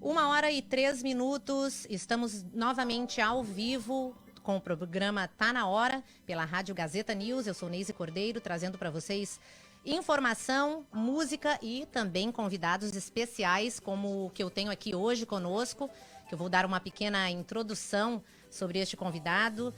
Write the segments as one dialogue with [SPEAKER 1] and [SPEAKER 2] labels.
[SPEAKER 1] 1h03, estamos novamente ao vivo com o programa Tá Na Hora, pela Rádio Gazeta News. Eu sou Neise Cordeiro, trazendo para vocês informação, música e também convidados especiais, como o que eu tenho aqui hoje conosco, que eu vou dar uma pequena introdução sobre este convidado,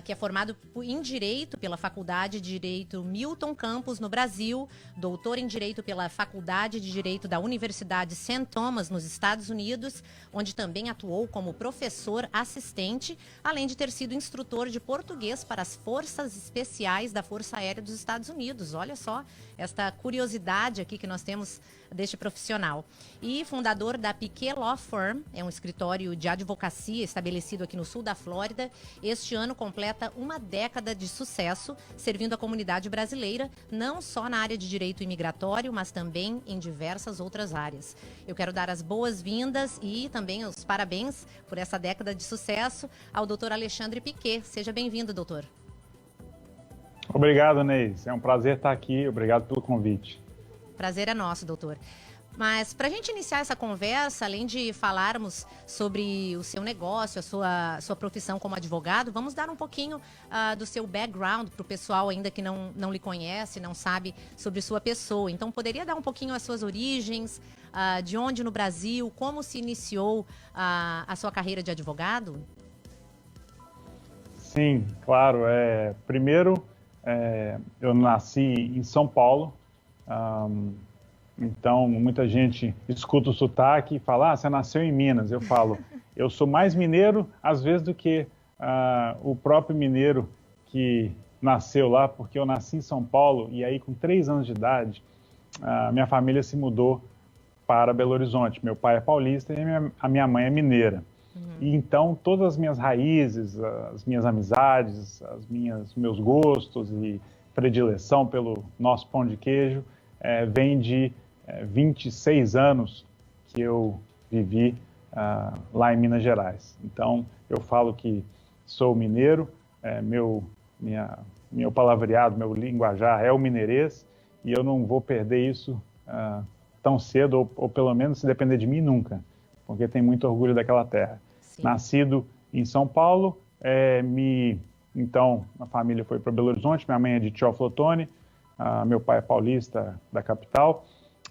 [SPEAKER 1] que é formado em Direito pela Faculdade de Direito Milton Campos, no Brasil, doutor em Direito pela Faculdade de Direito da Universidade St. Thomas, nos Estados Unidos, onde também atuou como professor assistente, além de ter sido instrutor de português para as Forças Especiais da Força Aérea dos Estados Unidos. Olha só esta curiosidade aqui que nós temos deste profissional. E fundador da Piquet Law Firm, é um escritório de advocacia estabelecido aqui no sul da Flórida. Este ano completa uma década de sucesso, servindo a comunidade brasileira, não só na área de direito imigratório, mas também em diversas outras áreas. Eu quero dar as boas-vindas e também os parabéns por essa década de sucesso ao doutor Alexandre Piquet. Seja bem-vindo, doutor.
[SPEAKER 2] Obrigado, Neise. É um prazer estar aqui. Obrigado pelo convite.
[SPEAKER 1] Prazer é nosso, doutor. Mas para a gente iniciar essa conversa, além de falarmos sobre o seu negócio, a sua profissão como advogado, vamos dar um pouquinho do seu background para o pessoal ainda que não lhe conhece, não sabe sobre sua pessoa. Então, poderia dar um pouquinho as suas origens, de onde no Brasil, como se iniciou a sua carreira de advogado?
[SPEAKER 2] Sim, claro. Primeiro, eu nasci em São Paulo. Então, muita gente escuta o sotaque e fala, você nasceu em Minas. Eu falo, eu sou mais mineiro, às vezes, do que o próprio mineiro que nasceu lá, porque eu nasci em São Paulo e aí, com 3 anos de idade, minha família se mudou para Belo Horizonte. Meu pai é paulista e a minha mãe é mineira. E então, todas as minhas raízes, as minhas amizades, meus gostos e predileção pelo nosso pão de queijo vem de 26 anos que eu vivi lá em Minas Gerais. Então, eu falo que sou mineiro, meu palavreado, meu linguajar é o mineirês, e eu não vou perder isso tão cedo, ou pelo menos, se depender de mim, nunca, porque tenho muito orgulho daquela terra. Sim. Nascido em São Paulo, então a família foi para Belo Horizonte, minha mãe é de Teófilo, meu pai é paulista, da capital,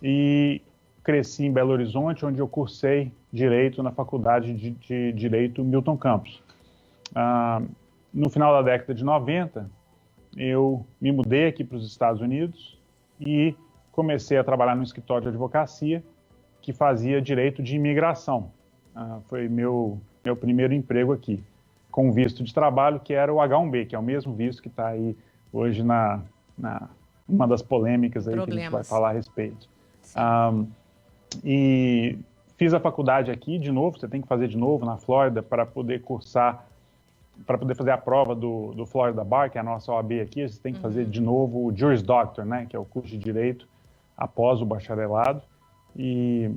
[SPEAKER 2] e cresci em Belo Horizonte, onde eu cursei Direito na Faculdade de Direito Milton Campos. No final da década de 90, eu me mudei aqui para os Estados Unidos e comecei a trabalhar no escritório de advocacia que fazia direito de imigração. Foi meu primeiro emprego aqui, com visto de trabalho, que era o H-1B, que é o mesmo visto que está aí hoje uma das polêmicas aí que a gente vai falar a respeito. E fiz a faculdade aqui de novo, você tem que fazer de novo na Flórida para poder cursar, para poder fazer a prova do Florida Bar, que é a nossa OAB aqui, você tem que fazer de novo o Juris Doctor, né, que é o curso de Direito após o bacharelado. E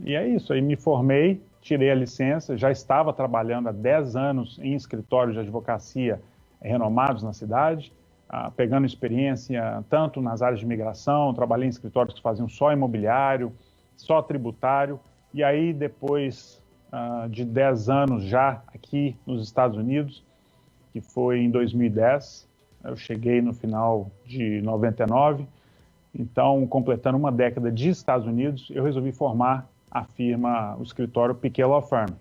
[SPEAKER 2] é isso, aí me formei, tirei a licença, já estava trabalhando há 10 anos em escritórios de advocacia renomados na cidade, pegando experiência tanto nas áreas de imigração, trabalhei em escritórios que faziam só imobiliário, só tributário, e aí depois de 10 anos já aqui nos Estados Unidos, que foi em 2010, eu cheguei no final de 99, então completando uma década de Estados Unidos, eu resolvi formar a firma, o escritório Piquet Law Firm,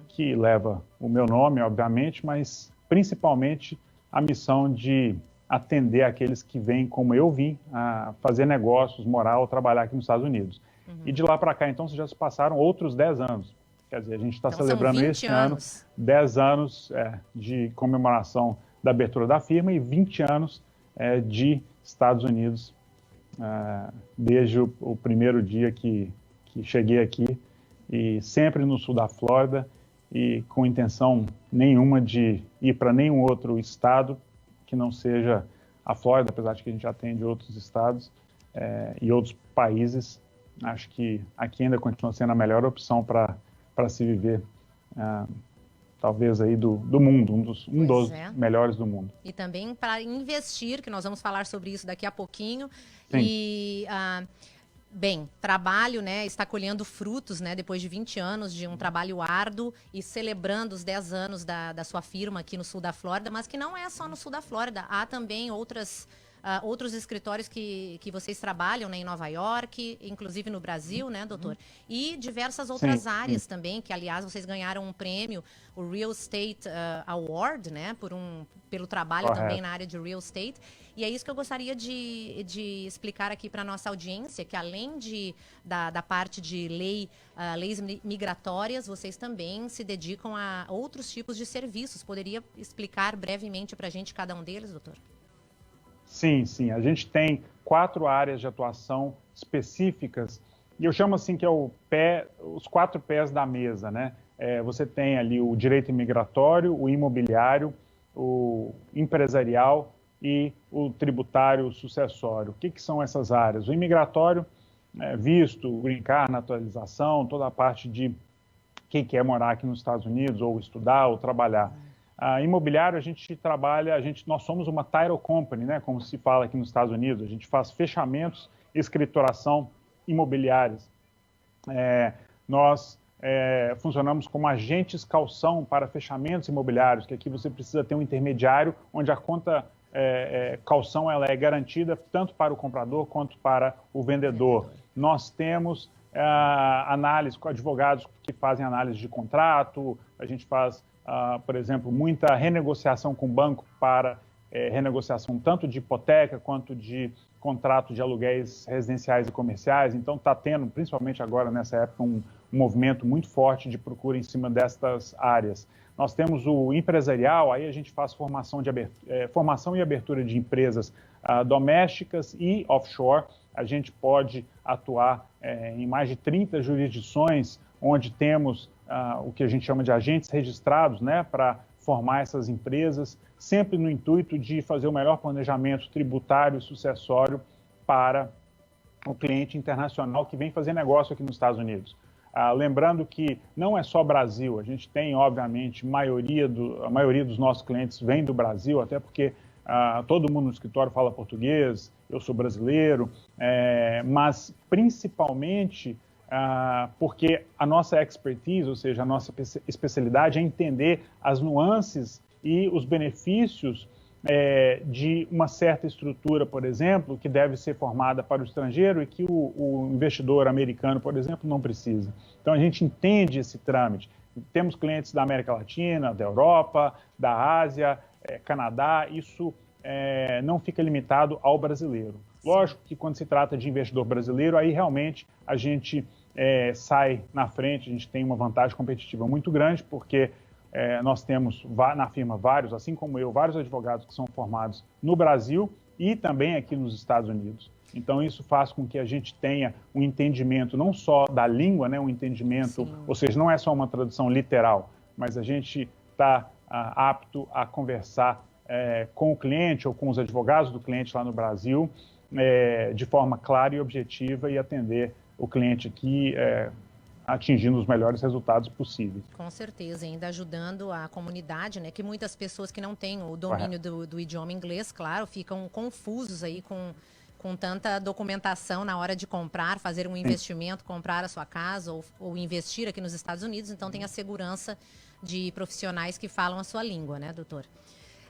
[SPEAKER 2] que leva o meu nome, obviamente, mas principalmente a missão de atender aqueles que vêm como eu vim, a fazer negócios, morar ou trabalhar aqui nos Estados Unidos. E de lá para cá, então, já se passaram outros 10 anos. Quer dizer, a gente está celebrando este ano 10 anos de comemoração da abertura da firma e 20 anos de Estados Unidos, desde o primeiro dia que cheguei aqui, e sempre no sul da Flórida, e com intenção nenhuma de ir para nenhum outro estado que não seja a Flórida, apesar de que a gente atende outros estados e outros países. Acho que aqui ainda continua sendo a melhor opção para se viver, talvez aí do mundo, um dos melhores do mundo.
[SPEAKER 1] E também para investir, que nós vamos falar sobre isso daqui a pouquinho.
[SPEAKER 2] Sim.
[SPEAKER 1] E Bem, trabalho, né, está colhendo frutos, né, depois de 20 anos de um trabalho árduo e celebrando os 10 anos da sua firma aqui no sul da Flórida, mas que não é só no sul da Flórida, há também outros escritórios que vocês trabalham, né, em Nova York, inclusive no Brasil, né, doutor? E diversas outras áreas também, que aliás vocês ganharam um prêmio, o Real Estate Award, né, pelo trabalho também na área de real estate. E é isso que eu gostaria de explicar aqui para a nossa audiência, que além da parte de leis migratórias, vocês também se dedicam a outros tipos de serviços. Poderia explicar brevemente para a gente cada um deles, doutor?
[SPEAKER 2] Sim, sim. A gente tem 4 áreas de atuação específicas, e eu chamo assim que é os 4 pés da mesa, né? Você tem ali o direito imigratório, o imobiliário, o empresarial e o tributário sucessório. O que são essas áreas? O imigratório, visto, green card, naturalização, toda a parte de quem quer morar aqui nos Estados Unidos, ou estudar, ou trabalhar. Imobiliário, a gente trabalha, nós somos uma title company, né, como se fala aqui nos Estados Unidos. A gente faz fechamentos e escrituração imobiliárias. Nós funcionamos como agentes calção para fechamentos imobiliários, que aqui você precisa ter um intermediário onde a conta calção ela é garantida tanto para o comprador quanto para o vendedor. Nós temos análise com advogados que fazem análise de contrato, a gente faz, por exemplo, muita renegociação com o banco para renegociação tanto de hipoteca quanto de contrato de aluguéis residenciais e comerciais. Então está tendo, principalmente agora nessa época, um movimento muito forte de procura em cima destas áreas. Nós temos o empresarial, aí a gente faz formação e abertura de empresas domésticas e offshore. A gente pode atuar em mais de 30 jurisdições, onde temos o que a gente chama de agentes registrados, né, para formar essas empresas, sempre no intuito de fazer o melhor planejamento tributário e sucessório para o cliente internacional que vem fazer negócio aqui nos Estados Unidos. Lembrando que não é só Brasil, a gente tem, obviamente, a maioria dos nossos clientes vem do Brasil, até porque todo mundo no escritório fala português, eu sou brasileiro, mas principalmente porque a nossa expertise, ou seja, a nossa especialidade é entender as nuances e os benefícios de uma certa estrutura, por exemplo, que deve ser formada para o estrangeiro e que o investidor americano, por exemplo, não precisa. Então, a gente entende esse trâmite. Temos clientes da América Latina, da Europa, da Ásia, Canadá, isso não fica limitado ao brasileiro. Lógico que quando se trata de investidor brasileiro, aí realmente a gente sai na frente, a gente tem uma vantagem competitiva muito grande, porque nós temos na firma assim como eu, vários advogados que são formados no Brasil e também aqui nos Estados Unidos. Então isso faz com que a gente tenha um entendimento não só da língua, né, um entendimento, ou seja, não é só uma tradução literal, mas a gente está apto a conversar com o cliente ou com os advogados do cliente lá no Brasil de forma clara e objetiva e atender o cliente aqui atingindo os melhores resultados possíveis.
[SPEAKER 1] Com certeza, ainda ajudando a comunidade, né? Que muitas pessoas que não têm o domínio do idioma inglês, claro, ficam confusos aí com tanta documentação na hora de comprar, fazer um investimento, comprar a sua casa ou investir aqui nos Estados Unidos. Então tem a segurança de profissionais que falam a sua língua, né, doutor?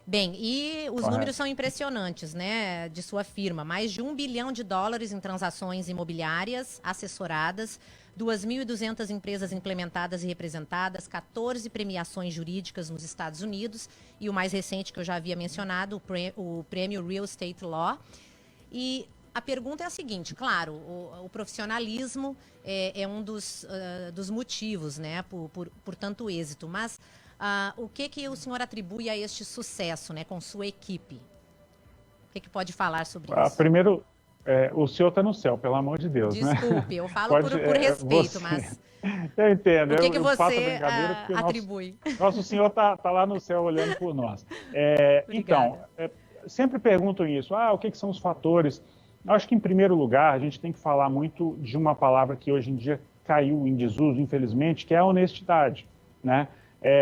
[SPEAKER 1] Bem, e os números são impressionantes, né, de sua firma. Mais de $1 bilhão em transações imobiliárias assessoradas, 2.200 empresas implementadas e representadas, 14 premiações jurídicas nos Estados Unidos e o mais recente que eu já havia mencionado, o prêmio Real Estate Law. E a pergunta é a seguinte, claro, o profissionalismo é um dos motivos, né, por tanto êxito, mas o que o senhor atribui a este sucesso, né, com sua equipe? O que pode falar sobre isso?
[SPEAKER 2] Primeiro, o senhor está no céu, pelo amor de Deus.
[SPEAKER 1] Desculpe, né? Eu falo por respeito, mas...
[SPEAKER 2] Eu entendo.
[SPEAKER 1] O que você atribui?
[SPEAKER 2] Nosso senhor está lá no céu olhando por nós. Então, sempre perguntam isso. O que são os fatores? Eu acho que, em primeiro lugar, a gente tem que falar muito de uma palavra que hoje em dia caiu em desuso, infelizmente, que é a honestidade, né?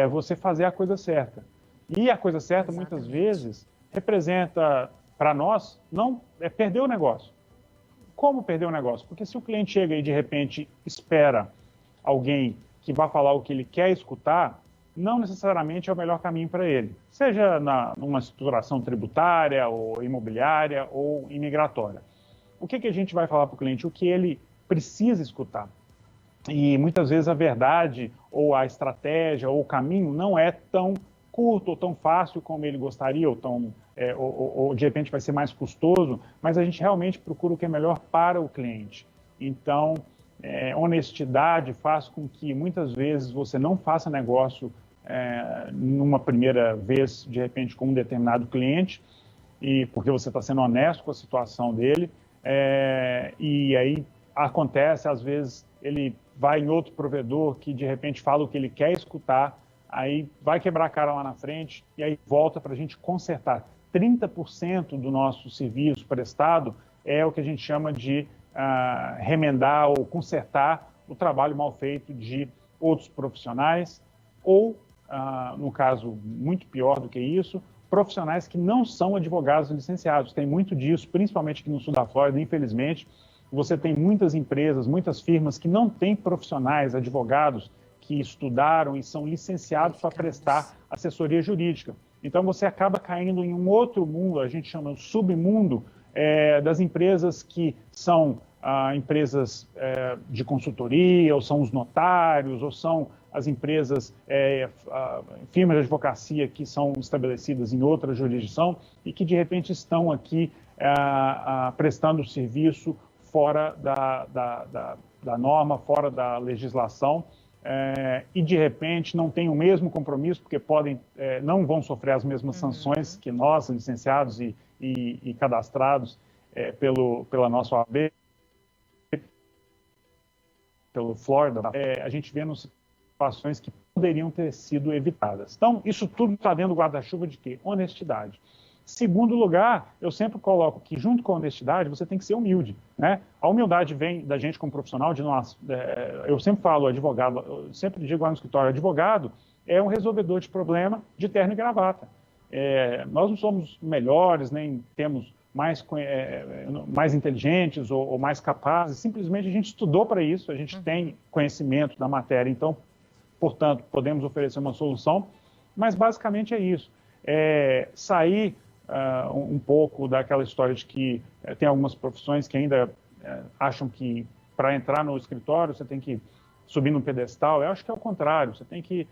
[SPEAKER 2] Você fazer a coisa certa. E a coisa certa, muitas vezes, representa, para nós, não perder o negócio. como perder o negócio? Porque se o cliente chega e, de repente, espera alguém que vai falar o que ele quer escutar, não necessariamente é o melhor caminho para ele. Seja numa estruturação tributária, ou imobiliária, ou imigratória. O que a gente vai falar para o cliente? O que ele precisa escutar. E muitas vezes a verdade, ou a estratégia, ou o caminho não é tão curto ou tão fácil como ele gostaria, ou de repente vai ser mais custoso, mas a gente realmente procura o que é melhor para o cliente. Então, honestidade faz com que muitas vezes você não faça negócio numa primeira vez, de repente, com um determinado cliente, e porque você está sendo honesto com a situação dele, e aí acontece, às vezes, ele vai em outro provedor que, de repente, fala o que ele quer escutar, aí vai quebrar a cara lá na frente, e aí volta para a gente consertar. 30% do nosso serviço prestado é o que a gente chama de remendar ou consertar o trabalho mal feito de outros profissionais, ou, no caso muito pior do que isso, profissionais que não são advogados licenciados. Tem muito disso, principalmente aqui no sul da Flórida, infelizmente. Você tem muitas empresas, muitas firmas que não têm profissionais, advogados, que estudaram e são licenciados para prestar assessoria jurídica. Então, você acaba caindo em um outro mundo, a gente chama de submundo, das empresas que são empresas de consultoria, ou são os notários, ou são as empresas, firmas de advocacia que são estabelecidas em outra jurisdição e que, de repente, estão aqui prestando serviço fora da norma, fora da legislação, e de repente não têm o mesmo compromisso, porque não vão sofrer as mesmas sanções que nós, licenciados e cadastrados pela nossa OAB, pelo Florida, a gente vê nos situações que poderiam ter sido evitadas. Então, isso tudo está dentro do guarda-chuva de quê? Honestidade. Segundo lugar, eu sempre coloco que, junto com a honestidade, você tem que ser humilde, né? A humildade vem da gente como profissional, de nós. Eu sempre falo, advogado, eu sempre digo lá no escritório, advogado é um resolvedor de problema de terno e gravata. Nós não somos melhores, nem temos mais inteligentes ou mais capazes, simplesmente a gente estudou para isso, a gente tem conhecimento da matéria, então, portanto, podemos oferecer uma solução, mas basicamente é isso. Sair um pouco daquela história de que tem algumas profissões que ainda acham que para entrar no escritório você tem que subir num pedestal. Eu acho que é o contrário, você tem que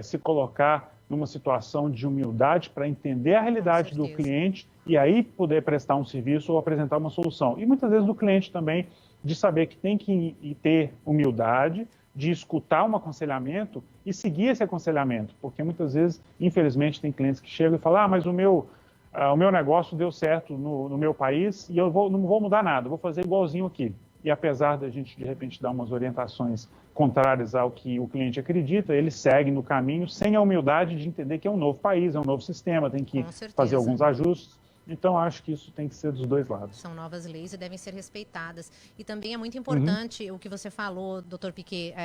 [SPEAKER 2] se colocar numa situação de humildade para entender a realidade do cliente e aí poder prestar um serviço ou apresentar uma solução. E muitas vezes do cliente também, de saber que tem que ter humildade, de escutar um aconselhamento e seguir esse aconselhamento, porque muitas vezes, infelizmente, tem clientes que chegam e falam, mas o meu negócio deu certo no meu país e eu não vou mudar nada, vou fazer igualzinho aqui. E apesar da gente, de repente, dar umas orientações contrárias ao que o cliente acredita, ele segue no caminho sem a humildade de entender que é um novo país, é um novo sistema, tem que fazer alguns ajustes. Então, acho que isso tem que ser dos dois lados.
[SPEAKER 1] São novas leis e devem ser respeitadas. E também é muito importante o que você falou, doutor Piquet,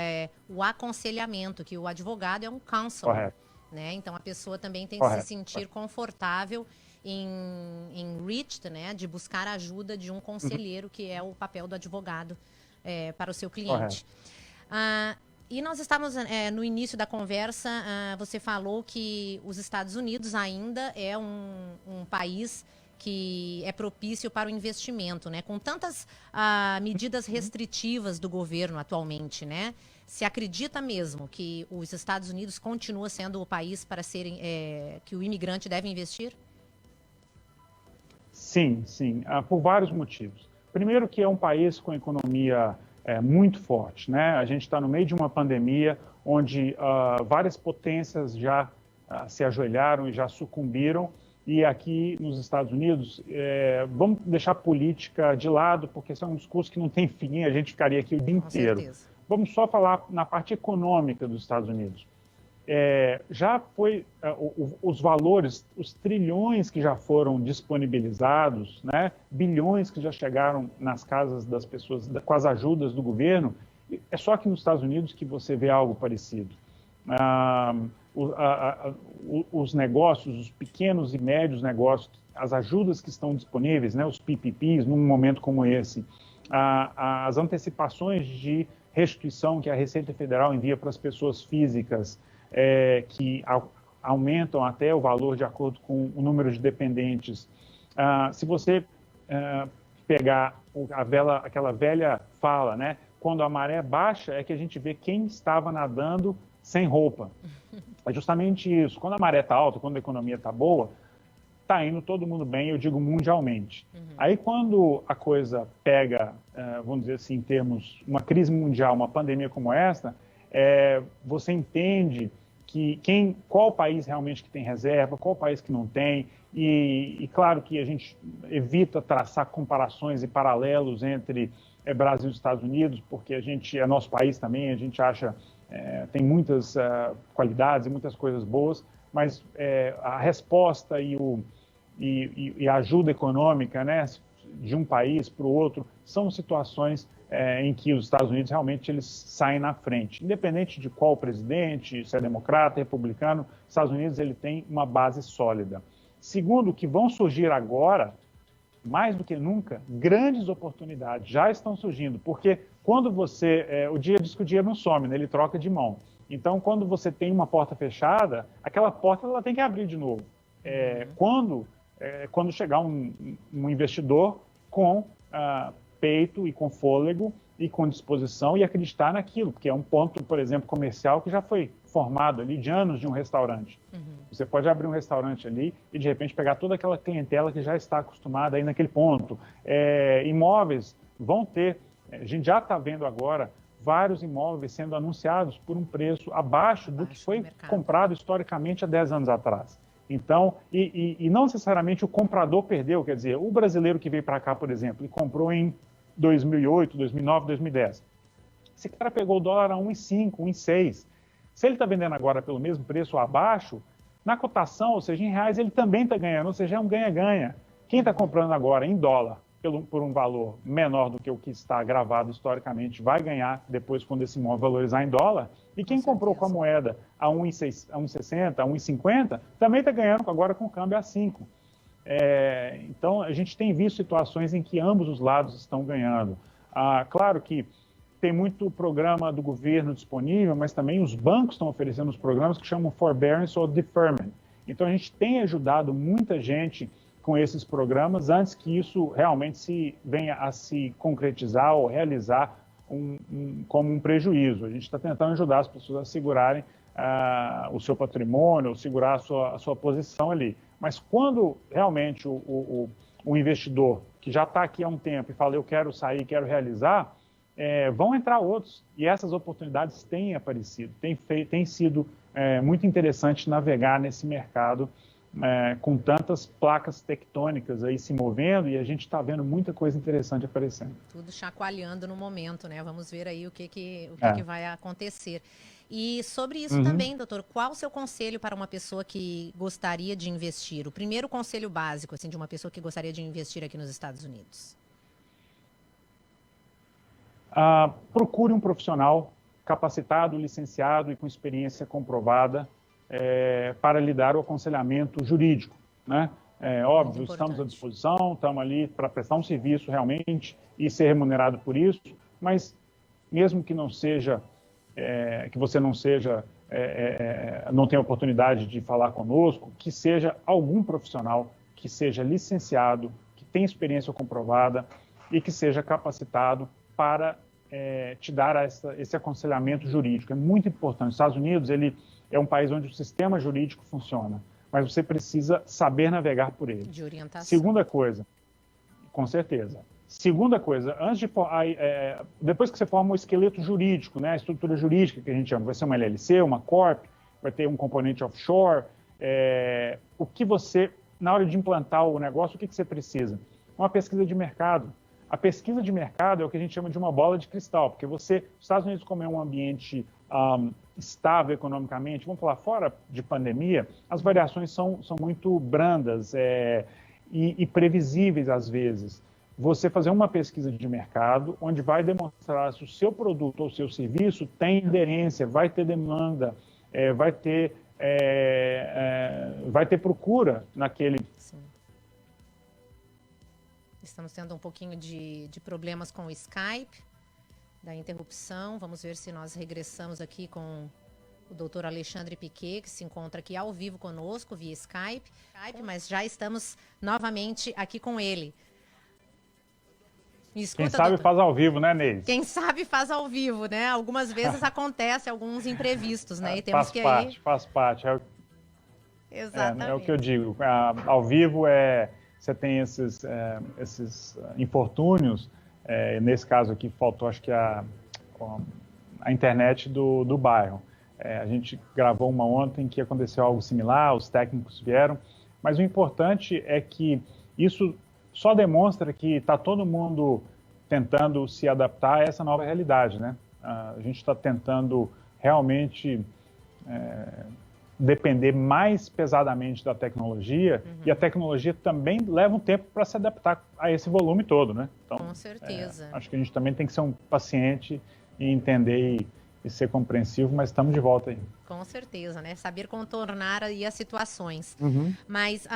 [SPEAKER 1] o aconselhamento, que o advogado é um counsel.
[SPEAKER 2] Correto.
[SPEAKER 1] Né? Então, a pessoa também tem que se sentir confortável em reach, né? De buscar a ajuda de um conselheiro, que é o papel do advogado para o seu cliente. E nós estávamos no início da conversa, você falou que os Estados Unidos ainda é um país que é propício para o investimento, né? Com tantas medidas restritivas do governo atualmente, né? Se acredita mesmo que os Estados Unidos continua sendo o país para que o imigrante deve investir?
[SPEAKER 2] Sim, sim, por vários motivos. Primeiro que é um país com economia muito forte, né? A gente está no meio de uma pandemia onde várias potências já se ajoelharam e já sucumbiram, e aqui nos Estados Unidos, vamos deixar a política de lado, porque esse é um discurso que não tem fim, a gente ficaria aqui o dia inteiro.
[SPEAKER 1] Certeza.
[SPEAKER 2] Vamos só falar na parte econômica dos Estados Unidos. Já foi os valores, os trilhões que já foram disponibilizados, né, bilhões que já chegaram nas casas das pessoas com as ajudas do governo, é só aqui nos Estados Unidos que você vê algo parecido. Os negócios, os pequenos e médios negócios, as ajudas que estão disponíveis, né, os PPPs, num momento como esse, as antecipações de restituição que a Receita Federal envia para as pessoas físicas, que aumentam até o valor de acordo com o número de dependentes. Se você pegar aquela velha fala, né? Quando a maré baixa é que a gente vê quem estava nadando sem roupa. É justamente isso. Quando a maré está alta, quando a economia está boa, está indo todo mundo bem, eu digo mundialmente. Aí quando a coisa pega, vamos dizer assim, em termos, uma crise mundial, uma pandemia como essa, você entende que qual país realmente que tem reserva, qual país que não tem, e claro que a gente evita traçar comparações e paralelos entre Brasil e Estados Unidos, porque é nosso país também, a gente acha, tem muitas qualidades e muitas coisas boas, mas a resposta e a ajuda econômica, né, de um país para o outro são situações em que os Estados Unidos realmente eles saem na frente. Independente de qual presidente, se é democrata, republicano, os Estados Unidos ele tem uma base sólida. Segundo, que vão surgir agora, mais do que nunca, grandes oportunidades já estão surgindo, porque quando o dia diz que o dia não some, né, ele troca de mão. Então, quando você tem uma porta fechada, aquela porta ela tem que abrir de novo. Quando chegar um investidor com peito e com fôlego e com disposição e acreditar naquilo, porque é um ponto, por exemplo, comercial que já foi formado ali de anos de um restaurante. Você pode abrir um restaurante ali e, de repente, pegar toda aquela clientela que já está acostumada aí naquele ponto. Imóveis vão ter, a gente já está vendo agora, vários imóveis sendo anunciados por um preço abaixo do que foi comprado historicamente há 10 anos atrás. Então, e não necessariamente o comprador perdeu, quer dizer, o brasileiro que veio para cá, por exemplo, e comprou em 2008, 2009, 2010. Esse cara pegou o dólar a 1,5, 1,6. Se ele está vendendo agora pelo mesmo preço ou abaixo, na cotação, ou seja, em reais, ele também está ganhando, ou seja, é um ganha-ganha. Quem está comprando agora em dólar por um valor menor do que o que está gravado historicamente vai ganhar depois quando esse imóvel valorizar em dólar. E quem comprou com a moeda a 1,60, a 1,50, também está ganhando agora com o câmbio a 5. Então, a gente tem visto situações em que ambos os lados estão ganhando. Claro que tem muito programa do governo disponível, mas também os bancos estão oferecendo os programas que chamam forbearance ou deferment. Então, a gente tem ajudado muita gente com esses programas antes que isso realmente venha a se concretizar ou realizar como um prejuízo. A gente está tentando ajudar as pessoas a segurarem o seu patrimônio, ou segurar a sua posição ali. Mas quando realmente o investidor que já está aqui há um tempo e fala eu quero sair, quero realizar, vão entrar outros. E essas oportunidades têm aparecido. Tem sido muito interessante navegar nesse mercado com tantas placas tectônicas aí se movendo, e a gente está vendo muita coisa interessante aparecendo.
[SPEAKER 1] Tudo chacoalhando no momento, né? Vamos ver aí o que vai acontecer. E sobre isso também, doutor, qual o seu conselho para uma pessoa que gostaria de investir? O primeiro conselho básico, assim, de uma pessoa que gostaria de investir aqui nos Estados Unidos.
[SPEAKER 2] Procure um profissional capacitado, licenciado e com experiência comprovada para lhe dar o aconselhamento jurídico, né? Óbvio, estamos à disposição, estamos ali para prestar um serviço realmente e ser remunerado por isso, mas mesmo que não seja, que você não seja, não tenha oportunidade de falar conosco, que seja algum profissional que seja licenciado, que tenha experiência comprovada e que seja capacitado para te dar esse aconselhamento jurídico. É muito importante. Os Estados Unidos, ele é um país onde o sistema jurídico funciona, mas você precisa saber navegar por ele.
[SPEAKER 1] De orientação.
[SPEAKER 2] Segunda coisa, com certeza. Segunda coisa, depois que você forma o esqueleto jurídico, né, a estrutura jurídica que a gente chama, vai ser uma LLC, uma Corp, vai ter um componente offshore, o que você, na hora de implantar o negócio, o que você precisa? Uma pesquisa de mercado. A pesquisa de mercado é o que a gente chama de uma bola de cristal, porque os Estados Unidos, como é um ambiente estável economicamente, vamos falar fora de pandemia, as variações são muito brandas e previsíveis às vezes. Você fazer uma pesquisa de mercado onde vai demonstrar se o seu produto ou o seu serviço tem aderência, vai ter demanda, vai ter procura naquele...
[SPEAKER 1] Sim. Estamos tendo um pouquinho de problemas com o Skype, da interrupção. Vamos ver se nós regressamos aqui com o doutor Alexandre Piquet, que se encontra aqui ao vivo conosco via Skype, mas já estamos novamente aqui com ele. Escuta,
[SPEAKER 2] quem sabe
[SPEAKER 1] doutor,
[SPEAKER 2] faz ao vivo, né, Neide?
[SPEAKER 1] quem sabe faz ao vivo, né? Algumas vezes acontece alguns imprevistos, né? E temos
[SPEAKER 2] Faz
[SPEAKER 1] que
[SPEAKER 2] parte,
[SPEAKER 1] aí...
[SPEAKER 2] faz parte.
[SPEAKER 1] Exatamente.
[SPEAKER 2] É o que eu digo. Ao vivo você tem esses infortúnios. Nesse caso aqui faltou, acho que a internet do bairro. A gente gravou uma ontem que aconteceu algo similar, os técnicos vieram, mas o importante é que isso só demonstra que está todo mundo tentando se adaptar a essa nova realidade, né? A gente está tentando realmente depender mais pesadamente da tecnologia, e a tecnologia também leva um tempo para se adaptar a esse volume todo, né? Então,
[SPEAKER 1] com certeza.
[SPEAKER 2] Acho que a gente também tem que ser um paciente e entender e ser compreensivo, mas estamos de volta aí.
[SPEAKER 1] Com certeza, né? Saber contornar aí as situações.
[SPEAKER 2] Uhum.
[SPEAKER 1] Mas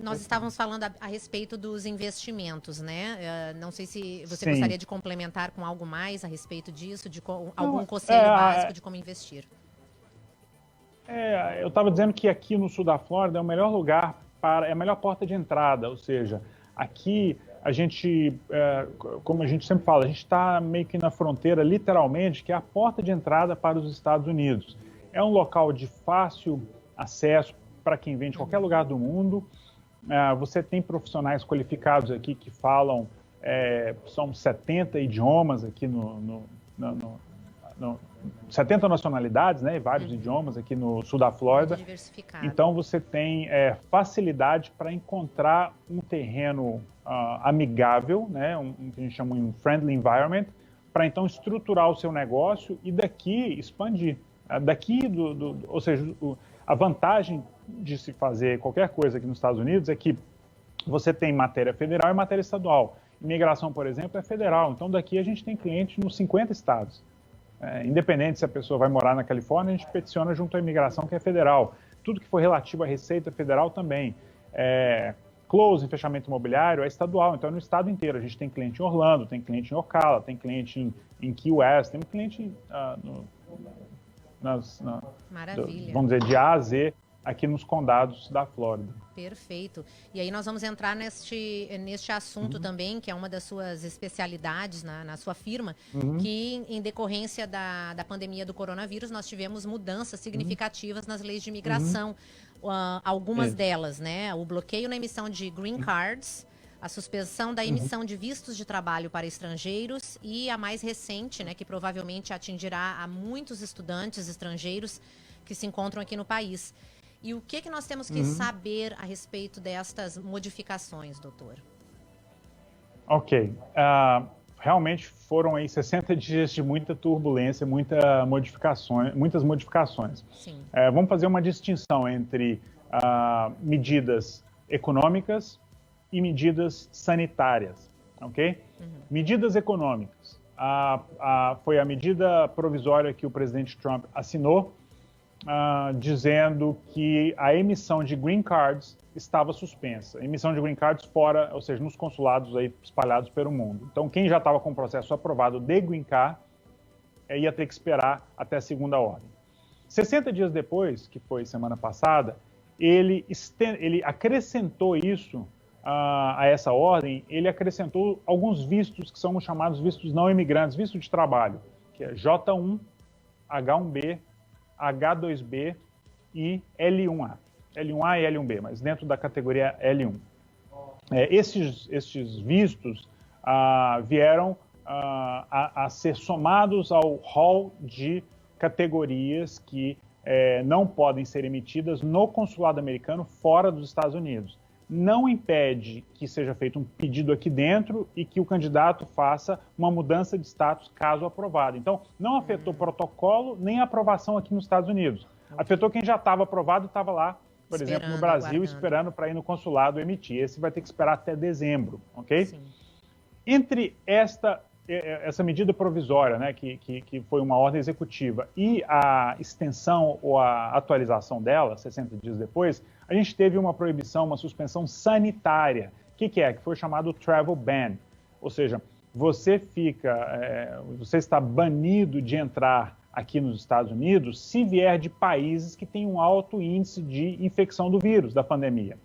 [SPEAKER 1] nós estávamos falando a respeito dos investimentos, né? Não sei se você
[SPEAKER 2] Sim.
[SPEAKER 1] gostaria de complementar com algo mais a respeito disso, de algum conselho básico de como investir.
[SPEAKER 2] Eu estava dizendo que aqui no sul da Flórida é o melhor lugar é a melhor porta de entrada, ou seja, aqui a gente, como a gente sempre fala, a gente está meio que na fronteira, literalmente, que é a porta de entrada para os Estados Unidos. É um local de fácil acesso para quem vem de qualquer lugar do mundo. Você tem profissionais qualificados aqui que falam, são 70 idiomas aqui 70 nacionalidades, né, e vários idiomas aqui no sul da Flórida.
[SPEAKER 1] Diversificado.
[SPEAKER 2] Então você tem facilidade para encontrar um terreno amigável, né, que a gente chama de um friendly environment, para então estruturar o seu negócio e daqui expandir. Ou seja, a vantagem de se fazer qualquer coisa aqui nos Estados Unidos é que você tem matéria federal e matéria estadual. Imigração, por exemplo, é federal. Então daqui a gente tem cliente nos 50 estados. Independente se a pessoa vai morar na Califórnia, a gente peticiona junto à imigração, que é federal. Tudo que for relativo à receita federal também. Closing, fechamento imobiliário, é estadual, então é no estado inteiro. A gente tem cliente em Orlando, tem cliente em Ocala, tem cliente em Key West, tem cliente vamos dizer, de A a Z, aqui nos condados da Flórida.
[SPEAKER 1] Perfeito. E aí nós vamos entrar neste assunto também, que é uma das suas especialidades na sua firma, que em decorrência da pandemia do coronavírus, nós tivemos mudanças significativas nas leis de imigração. Algumas delas, né? O bloqueio na emissão de green cards, a suspensão da emissão de vistos de trabalho para estrangeiros e a mais recente, né, que provavelmente atingirá a muitos estudantes estrangeiros que se encontram aqui no país. E o que nós temos que saber a respeito destas modificações, doutor?
[SPEAKER 2] Ok. Realmente foram aí 60 dias de muita turbulência, muitas modificações.
[SPEAKER 1] Sim.
[SPEAKER 2] Vamos fazer uma distinção entre medidas econômicas e medidas sanitárias, ok? Medidas econômicas. Foi a medida provisória que o presidente Trump assinou, dizendo que a emissão de green cards estava suspensa. A emissão de green cards fora, ou seja, nos consulados aí espalhados pelo mundo. Então, quem já estava com o processo aprovado de green card ia ter que esperar até a segunda ordem. 60 dias depois, que foi semana passada, ele acrescentou isso a essa ordem, ele acrescentou alguns vistos que são chamados vistos não imigrantes, visto de trabalho, que é J1, H1B, H2B e L1A. L1A e L1B, mas dentro da categoria L1. Estes vistos vieram a ser somados ao hall de categorias que não podem ser emitidas no consulado americano fora dos Estados Unidos. Não impede que seja feito um pedido aqui dentro e que o candidato faça uma mudança de status caso aprovado. Então, não afetou protocolo nem a aprovação aqui nos Estados Unidos. Afetou quem já estava aprovado e estava lá, por exemplo, no Brasil, esperando para ir no consulado emitir. Esse vai ter que esperar até dezembro, ok?
[SPEAKER 1] Sim.
[SPEAKER 2] Entre essa medida provisória, né, que foi uma ordem executiva, e a extensão ou a atualização dela, 60 dias depois, a gente teve uma proibição, uma suspensão sanitária, que é? Que foi chamado Travel Ban. Ou seja, você está banido de entrar aqui nos Estados Unidos se vier de países que têm um alto índice de infecção do vírus, da pandemia.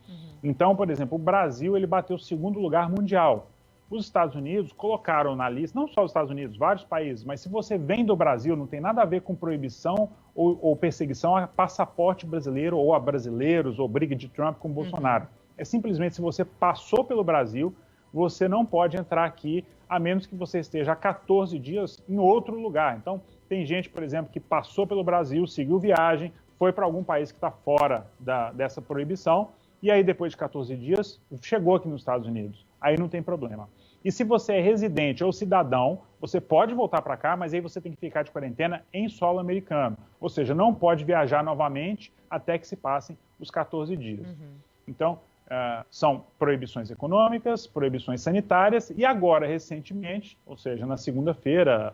[SPEAKER 2] Então, por exemplo, o Brasil ele bateu o segundo lugar mundial. Os Estados Unidos colocaram na lista, não só os Estados Unidos, vários países, mas se você vem do Brasil, não tem nada a ver com proibição ou perseguição a passaporte brasileiro ou a brasileiros ou briga de Trump com Bolsonaro. É simplesmente se você passou pelo Brasil, você não pode entrar aqui, a menos que você esteja há 14 dias em outro lugar. Então, tem gente, por exemplo, que passou pelo Brasil, seguiu viagem, foi para algum país que está fora dessa proibição, e aí depois de 14 dias, chegou aqui nos Estados Unidos. Aí não tem problema. E se você é residente ou cidadão, você pode voltar para cá, mas aí você tem que ficar de quarentena em solo americano. Ou seja, não pode viajar novamente até que se passem os 14 dias. Então, são proibições econômicas, proibições sanitárias, e agora, recentemente, ou seja, na segunda-feira,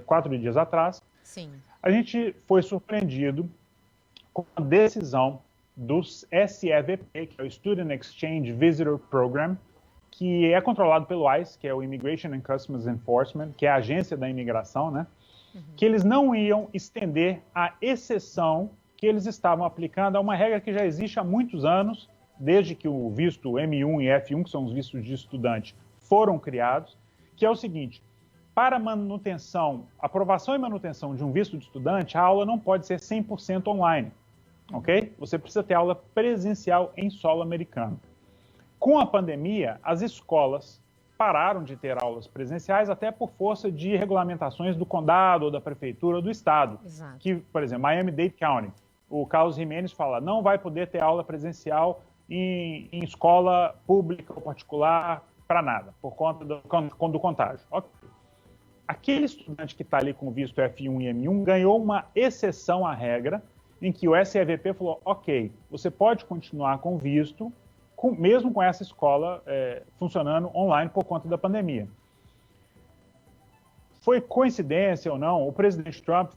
[SPEAKER 2] 4 dias atrás,
[SPEAKER 1] Sim.
[SPEAKER 2] A gente foi surpreendido com a decisão do SEVP, que é o Student Exchange Visitor Program, que é controlado pelo ICE, que é o Immigration and Customs Enforcement, que é a agência da imigração, né? Que eles não iam estender a exceção que eles estavam aplicando a uma regra que já existe há muitos anos, desde que o visto M1 e F1, que são os vistos de estudante, foram criados, que é o seguinte: para manutenção, aprovação e manutenção de um visto de estudante, a aula não pode ser 100% online, ok? Você precisa ter aula presencial em solo americano. Com a pandemia, as escolas pararam de ter aulas presenciais, até por força de regulamentações do condado, ou da prefeitura, ou do estado.
[SPEAKER 1] Exato.
[SPEAKER 2] Que, por exemplo, Miami-Dade County, o Carlos Jimenez fala, não vai poder ter aula presencial em escola pública ou particular para nada, por conta do contágio. Okay. Aquele estudante que está ali com visto F1 e M1 ganhou uma exceção à regra, em que o SEVP falou, ok, você pode continuar com visto, mesmo com essa escola funcionando online por conta da pandemia. Foi coincidência ou não, o presidente Trump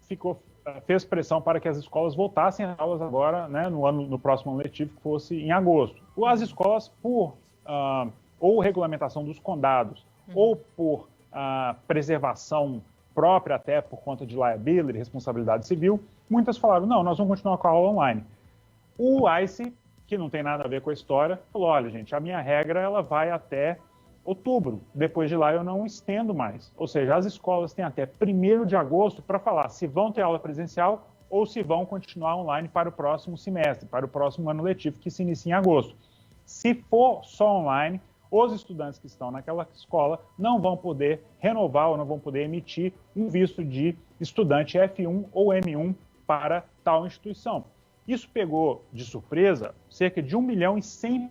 [SPEAKER 2] fez pressão para que as escolas voltassem às aulas agora, né, no próximo ano letivo, que fosse em agosto. As escolas, por ou regulamentação dos condados, ou por preservação própria, até por conta de liability, responsabilidade civil, muitas falaram, não, nós vamos continuar com a aula online. O ICE, que não tem nada a ver com a história, falou, olha, gente, a minha regra ela vai até outubro. Depois de lá eu não estendo mais. Ou seja, as escolas têm até 1º de agosto para falar se vão ter aula presencial ou se vão continuar online para o próximo semestre, para o próximo ano letivo, que se inicia em agosto. Se for só online, os estudantes que estão naquela escola não vão poder renovar ou não vão poder emitir um visto de estudante F1 ou M1 para tal instituição. Isso pegou de surpresa cerca de 1.100.000.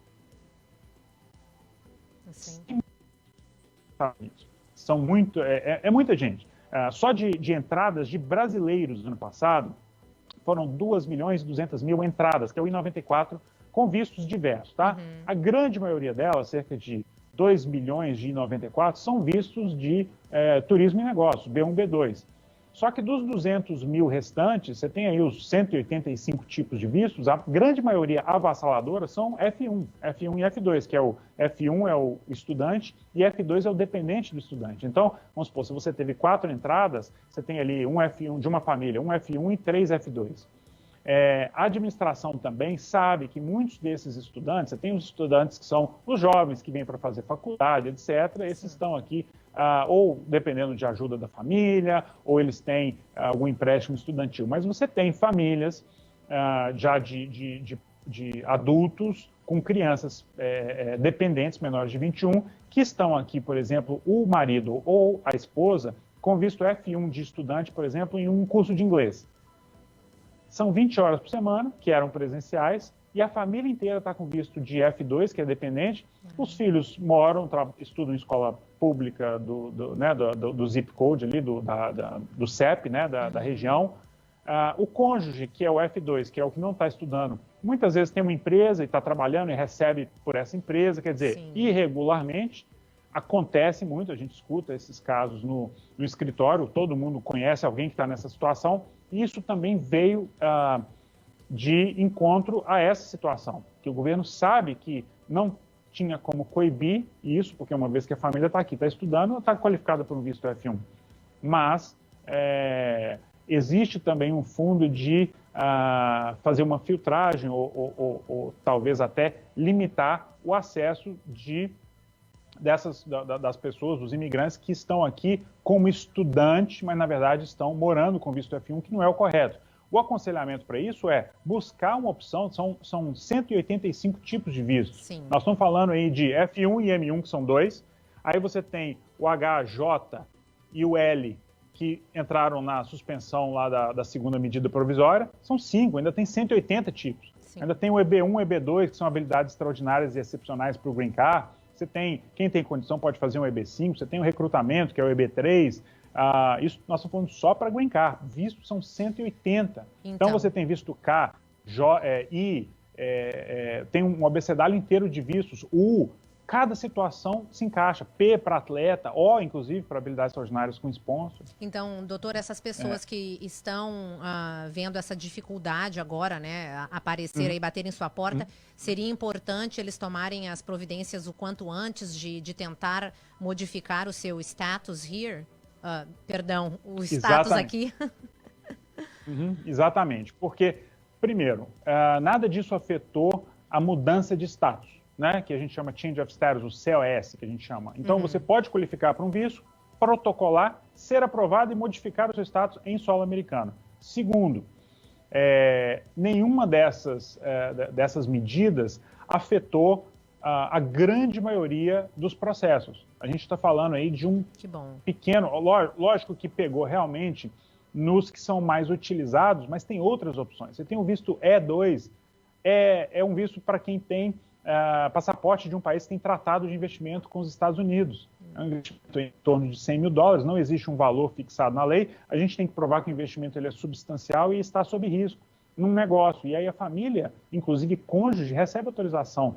[SPEAKER 2] São muita gente. Só de entradas de brasileiros no ano passado, foram 2.200.000 entradas, que é o I-94, com vistos diversos, tá? A grande maioria delas, cerca de 2 milhões de I-94, são vistos de turismo e negócios, B1, B2. Só que dos 200.000 restantes, você tem aí os 185 tipos de vistos, a grande maioria avassaladora são F1 e F2, que é o F1 é o estudante e F2 é o dependente do estudante. Então, vamos supor, se você teve 4 entradas, você tem ali um F1 de uma família, um F1 e 3 F2. A administração também sabe que muitos desses estudantes, você tem os estudantes que são os jovens que vêm para fazer faculdade, etc., esses estão aqui ou dependendo de ajuda da família, ou eles têm algum empréstimo estudantil. Mas você tem famílias já de adultos com crianças dependentes, menores de 21, que estão aqui, por exemplo, o marido ou a esposa, com visto F1 de estudante, por exemplo, em um curso de inglês. São 20 horas por semana, que eram presenciais, e a família inteira está com visto de F2, que é dependente. Os filhos moram, estudam em escola pública do zip code ali, do CEP, né, da região. O cônjuge, que é o F2, que é o que não está estudando, muitas vezes tem uma empresa e está trabalhando e recebe por essa empresa, quer dizer, sim, irregularmente. Acontece muito, a gente escuta esses casos no escritório, todo mundo conhece alguém que está nessa situação. Isso também veio de encontro a essa situação, que o governo sabe que tinha como coibir isso, porque uma vez que a família está aqui, está estudando, está qualificada por um visto F1. Mas existe também um fundo de fazer uma filtragem ou talvez até limitar o acesso das pessoas, dos imigrantes que estão aqui como estudante, mas na verdade estão morando com visto F1, que não é o correto. O aconselhamento para isso é buscar uma opção, são 185 tipos de vistos.
[SPEAKER 1] Sim.
[SPEAKER 2] Nós estamos falando aí de F1 e M1, que são 2. Aí você tem o H, J e o L, que entraram na suspensão lá da segunda medida provisória. São 5, ainda tem 180 tipos. Sim. Ainda tem o EB1 e EB2, que são habilidades extraordinárias e excepcionais para o Green Card. Você tem, quem tem condição pode fazer um EB5, você tem o recrutamento, que é o EB3. Isso nós estamos falando só para Green Card. Vistos são 180. Então você tem visto K, I, tem um abecedário inteiro de vistos. Cada situação se encaixa. P para atleta, O, inclusive, para habilidades extraordinárias com sponsor.
[SPEAKER 1] Então, doutor, essas pessoas que estão vendo essa dificuldade agora, né, aparecer aí, bater em sua porta, seria importante eles tomarem as providências o quanto antes de tentar modificar o seu status here? Perdão, o status aqui.
[SPEAKER 2] Exatamente, porque, primeiro, nada disso afetou a mudança de status, né, que a gente chama Change of Status, o COS, que a gente chama. Então, você pode qualificar para um visto, protocolar, ser aprovado e modificar o seu status em solo americano. Segundo, nenhuma dessas medidas afetou a grande maioria dos processos. A gente está falando aí de um pequeno, lógico que pegou realmente nos que são mais utilizados, mas tem outras opções. Você tem o visto E2, é um visto para quem tem passaporte de um país que tem tratado de investimento com os Estados Unidos. É um investimento em torno de $100 mil, não existe um valor fixado na lei, a gente tem que provar que o investimento ele é substancial e está sob risco num negócio. E aí a família, inclusive cônjuge, recebe autorização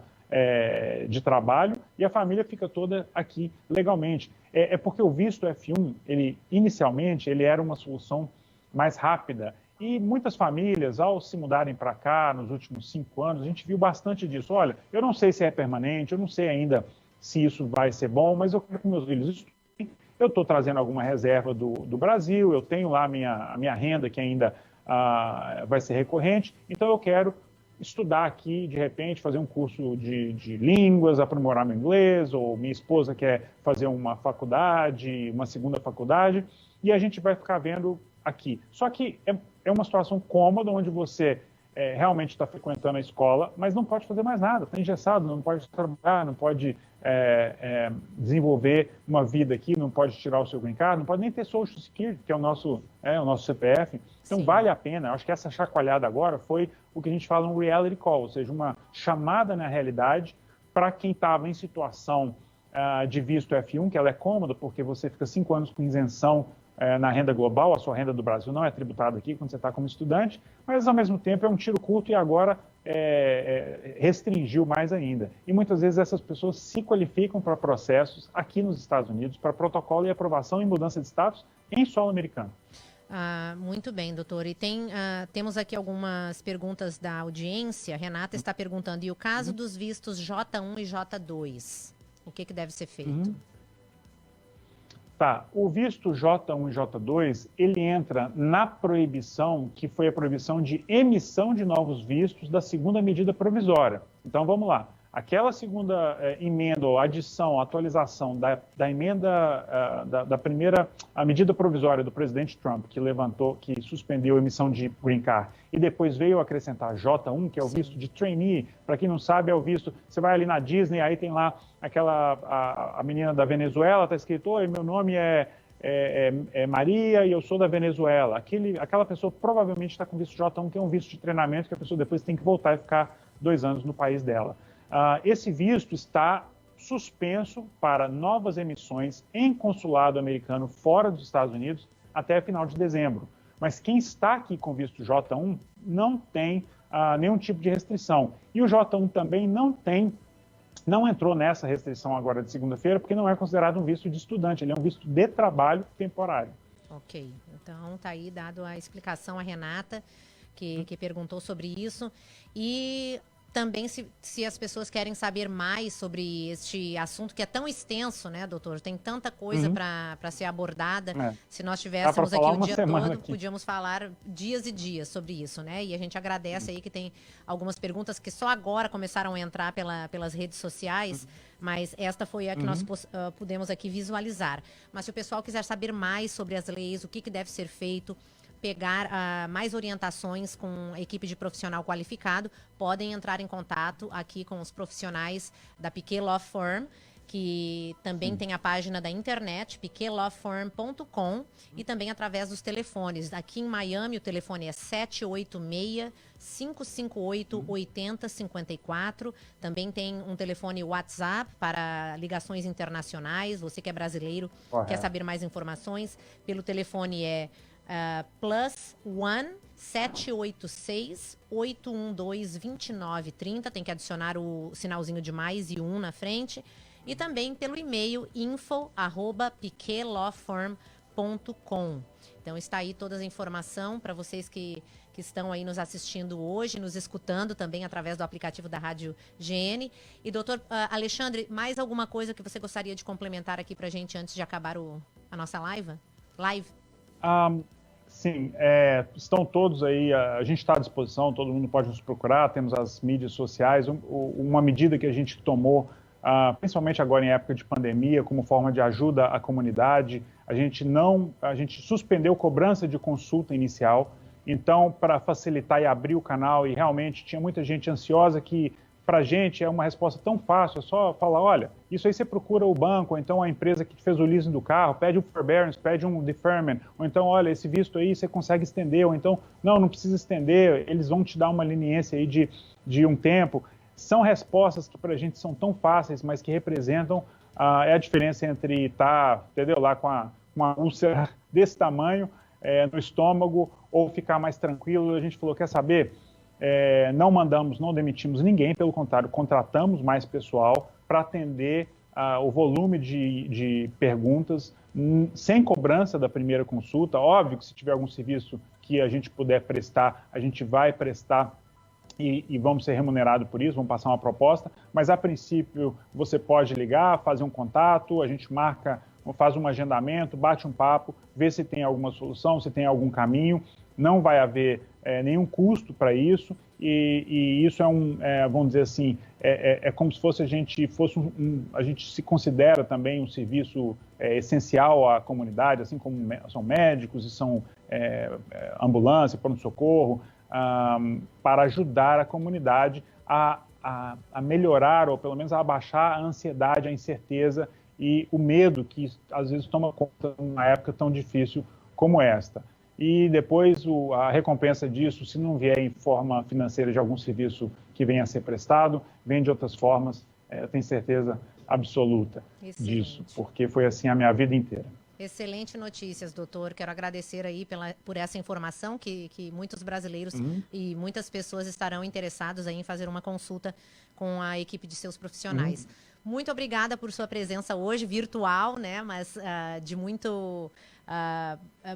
[SPEAKER 2] de trabalho e a família fica toda aqui legalmente. Porque o visto F1, inicialmente, ele era uma solução mais rápida. E muitas famílias, ao se mudarem para cá nos últimos 5 anos, a gente viu bastante disso. Olha, eu não sei se é permanente, eu não sei ainda se isso vai ser bom, mas eu quero que meus filhos estudem. Eu estou trazendo alguma reserva do Brasil, eu tenho lá a minha renda que ainda vai ser recorrente, então eu quero estudar aqui, de repente, fazer um curso de línguas, aprimorar meu inglês, ou minha esposa quer fazer uma faculdade, uma segunda faculdade, e a gente vai ficar vendo aqui. Só que é uma situação cômoda, onde você realmente está frequentando a escola, mas não pode fazer mais nada, está engessado, não pode trabalhar, não pode desenvolver uma vida aqui, não pode tirar o seu green card, não pode nem ter Social Security, que é o nosso CPF. Então, sim, vale a pena. Eu acho que essa chacoalhada agora foi o que a gente fala um reality call, ou seja, uma chamada na realidade para quem estava em situação de visto F1, que ela é cômoda, porque você fica 5 anos com isenção na renda global, a sua renda do Brasil não é tributada aqui quando você está como estudante, mas ao mesmo tempo é um tiro curto e agora restringiu mais ainda. E muitas vezes essas pessoas se qualificam para processos aqui nos Estados Unidos, para protocolo e aprovação e mudança de status em solo americano.
[SPEAKER 1] Muito bem, doutor. E temos aqui algumas perguntas da audiência. Renata está perguntando, e o caso dos vistos J1 e J2? O que deve ser feito?
[SPEAKER 2] Tá, o visto J1 e J2, ele entra na proibição, que foi a proibição de emissão de novos vistos da segunda medida provisória. Então, vamos lá. Aquela segunda emenda, ou adição, atualização da emenda, da primeira a medida provisória do presidente Trump, que suspendeu a emissão de Green Card, e depois veio acrescentar J1, que é o visto de trainee. Para quem não sabe, é o visto, você vai ali na Disney, aí tem lá a menina da Venezuela, está escrito, oi, meu nome é Maria e eu sou da Venezuela. Aquela pessoa provavelmente está com visto J1, que é um visto de treinamento, que a pessoa depois tem que voltar e ficar 2 anos no país dela. Esse visto está suspenso para novas emissões em consulado americano fora dos Estados Unidos até final de dezembro. Mas quem está aqui com visto J1 não tem nenhum tipo de restrição. E o J1 também não entrou nessa restrição agora de segunda-feira, porque não é considerado um visto de estudante, ele é um visto de trabalho temporário.
[SPEAKER 1] Ok, então está aí dado a explicação a Renata, que perguntou sobre isso. E também, se as pessoas querem saber mais sobre este assunto, que é tão extenso, né, doutor? Tem tanta coisa para ser abordada. Se nós tivéssemos aqui o dia todo, podíamos falar dias e dias sobre isso, né? E a gente agradece aí que tem algumas perguntas que só agora começaram a entrar pelas redes sociais, mas esta foi a que nós pudemos aqui visualizar. Mas se o pessoal quiser saber mais sobre as leis, o que deve ser feito, pegar mais orientações com a equipe de profissional qualificado, podem entrar em contato aqui com os profissionais da Piquet Law Firm, que também tem a página da internet, piquetlawfirm.com, e também através dos telefones. Aqui em Miami, o telefone é 786-558-8054. Também tem um telefone WhatsApp para ligações internacionais. Você que é brasileiro, quer saber mais informações, pelo telefone é +1 786-812-2930. Tem que adicionar o sinalzinho de mais e 1 na frente. E também pelo e-mail info@piquetlawfirm.com. Então está aí toda a informação para vocês que estão aí nos assistindo hoje, nos escutando também através do aplicativo da Rádio GN. E doutor Alexandre, mais alguma coisa que você gostaria de complementar aqui para a gente antes de acabar a nossa live?
[SPEAKER 2] Sim, estão todos aí, a gente está à disposição, todo mundo pode nos procurar, temos as mídias sociais. Uma medida que a gente tomou, principalmente agora em época de pandemia, como forma de ajuda à comunidade, a gente suspendeu cobrança de consulta inicial. Então, para facilitar e abrir o canal, e realmente tinha muita gente ansiosa que, para a gente, é uma resposta tão fácil, é só falar, olha, isso aí você procura o banco, ou então a empresa que fez o leasing do carro, pede um forbearance, pede um deferment, ou então, olha, esse visto aí você consegue estender, ou então, não precisa estender, eles vão te dar uma leniência aí de um tempo. São respostas que para a gente são tão fáceis, mas que representam a diferença entre estar, entendeu, lá com uma úlcera desse tamanho no estômago, ou ficar mais tranquilo. A gente falou, quer saber? Não demitimos ninguém, pelo contrário, contratamos mais pessoal para atender o volume de perguntas sem cobrança da primeira consulta. Óbvio que se tiver algum serviço que a gente puder prestar, a gente vai prestar e vamos ser remunerados por isso, vamos passar uma proposta, mas a princípio você pode ligar, fazer um contato, a gente faz um agendamento, bate um papo, vê se tem alguma solução, se tem algum caminho. Não vai haver nenhum custo para isso, e isso vamos dizer assim, como se fosse a gente se considera também um serviço essencial à comunidade, assim como são médicos e são ambulância, pronto-socorro, para ajudar a comunidade a melhorar, ou pelo menos a abaixar a ansiedade, a incerteza e o medo que às vezes toma conta numa época tão difícil como esta. E depois a recompensa disso, se não vier em forma financeira de algum serviço que venha a ser prestado, vem de outras formas, eu tenho certeza absoluta disso, porque foi assim a minha vida inteira.
[SPEAKER 1] Excelente notícias, doutor. Quero agradecer aí por essa informação que muitos brasileiros e muitas pessoas estarão interessados aí em fazer uma consulta com a equipe de seus profissionais. Muito obrigada por sua presença hoje, virtual, né? Mas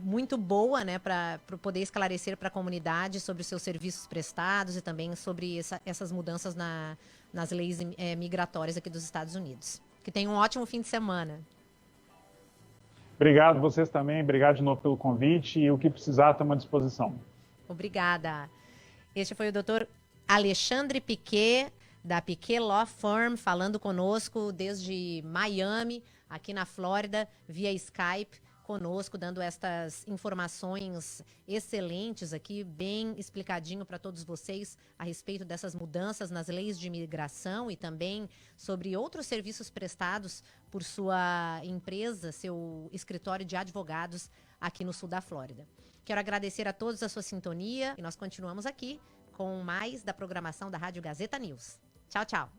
[SPEAKER 1] muito boa, né? Para poder esclarecer para a comunidade sobre os seus serviços prestados e também sobre essas mudanças nas leis migratórias aqui dos Estados Unidos. Que tenham um ótimo fim de semana.
[SPEAKER 2] Obrigado, vocês também. Obrigado de novo pelo convite e o que precisar, estamos à disposição.
[SPEAKER 1] Obrigada. Este foi o doutor Alexandre Piquet, da Piquet Law Firm, falando conosco desde Miami, aqui na Flórida, via Skype, conosco, dando estas informações excelentes aqui, bem explicadinho para todos vocês a respeito dessas mudanças nas leis de imigração e também sobre outros serviços prestados por sua empresa, seu escritório de advogados aqui no sul da Flórida. Quero agradecer a todos a sua sintonia e nós continuamos aqui com mais da programação da Rádio Gazeta News. Tchau, tchau.